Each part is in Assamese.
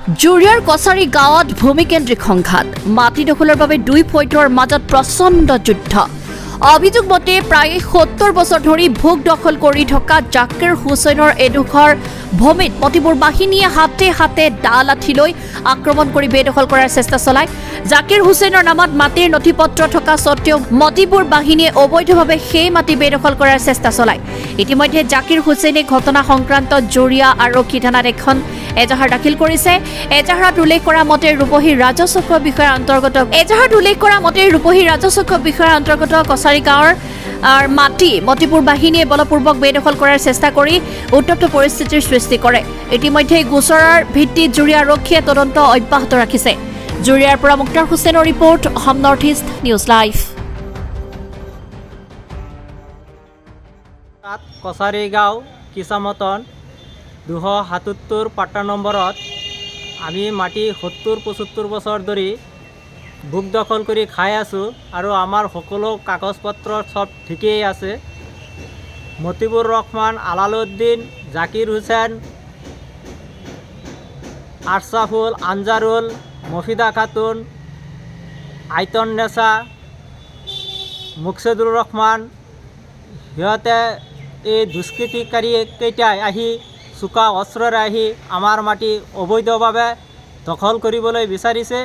জুৰিয়াৰ কছাৰী গাঁৱত ভূমিকেন্দ্ৰিক সংঘাত মাটি দখলৰ বাবে দুই ফৈদৰ মাজত প্ৰচণ্ড যুদ্ধ। অভিযোগ মতে প্ৰায় ৭০ বছৰ ধৰি ভোগ দখল কৰি থকা জাকিৰ হুছেইনৰ এডোখৰ ভূমিত মতিপুৰ বাহিনীয়ে হাতে হাতে দা লাঠি লৈ আক্ৰমণ কৰি বেদখল কৰাৰ চেষ্টা চলায়। জাকিৰ হুছেইনৰ নামত মাটিৰ নথি পত্ৰ থকা স্বত্তেও মতিপুৰ বাহিনীয়ে অবৈধভাৱে সেই মাটি বেদখল কৰাৰ চেষ্টা চলায়। ইতিমধ্যে জাকিৰ হুছেইনে ঘটনা সংক্ৰান্তত জুৰিয়া আৰক্ষী থানাত এখন এজাহাৰ দাখিল কৰিছে। এজাহাৰত উল্লেখ কৰা মতে ৰূপহী ৰাজচক্ৰ বিষয়াৰ অন্তৰ্গত কছাৰী গাঁৱৰ মাটি মতিপুৰ বাহিনীয়ে বলপূৰ্বক বেদখল কৰাৰ চেষ্টা কৰি উত্তপ্ত পৰিস্থিতিৰ সৃষ্টি কৰে। ইতিমধ্যে গোচৰৰ ভিত্তিত জুৰিয়া আৰক্ষীয়ে তদন্ত অব্যাহত ৰাখিছে। জুৰিয়াৰ পৰা মুক্তাৰ হুছেইনৰ report, Assam north east news live. Kachari গাঁও কিচামতন ২৭৭ পাট্টা নম্বৰত আমি মাটি ৭০-৭৫ বছৰ ধৰি ভোগ দখল কৰি খাই আছোঁ আৰু আমাৰ সকলো কাগজ পত্ৰ সব ঠিকেই আছে। মতিবুৰ ৰহমান, আলালুদ্দিন, জাকিৰ হুছেইন, আশৰাফুল, আনজাৰুল, মফিদা খাতুন, আইতন নেছা, মুকছেদুৰ ৰহমান, সিহঁতে এই দুষ্কৃতিকাৰীকেইটাই আহি চোকা অস্ত্ৰৰে আহি আমাৰ মাটি অবৈধভাৱে দখল কৰিবলৈ বিচাৰিছে।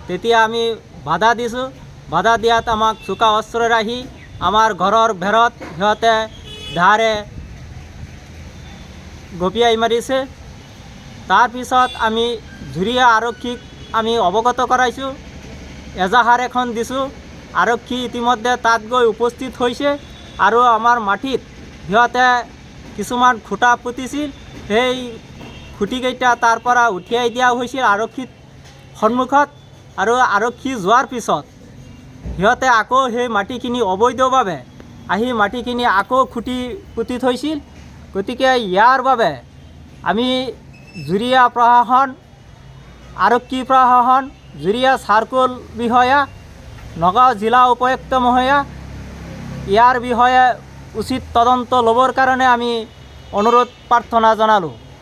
তেতিয়া আমি বাধা দিছোঁ। বাধা দিয়াত আমাক চোকা অস্ত্ৰৰে আহি আমাৰ ঘৰৰ ভেৰত সিহঁতে ধাৰে গপিয়াই মাৰিছে। তাৰপিছত আমি জুৰিয়া আৰক্ষীক আমি অৱগত কৰাইছোঁ, এজাহাৰ এখন দিছোঁ। আৰক্ষী ইতিমধ্যে তাত গৈ উপস্থিত হৈছে আৰু আমাৰ মাটিত সিহঁতে কিছুমান খুঁটা পুতিছিল। সেই খুঁটিকেইটা তাৰ পৰা উঠিয়াই দিয়া হৈছিল আৰক্ষীৰ সন্মুখত, আৰু আৰক্ষী যোৱাৰ পিছত সিহঁতে আকৌ সেই মাটিখিনি অবৈধভাৱে আহি মাটিখিনি আকৌ খুঁটি পুতি থৈছিল। গতিকে ইয়াৰ বাবে আমি জুৰিয়া প্ৰশাসন, আৰক্ষী প্ৰশাসন, জুৰিয়া চাৰ্কল বিষয়া, নগাঁও জিলা উপায়ুক্ত মহোদয়া ইয়াৰ বিষয়ে উচিত তদন্ত ল'বৰ কাৰণে আমি অনুৰোধ প্ৰাৰ্থনা জনালোঁ।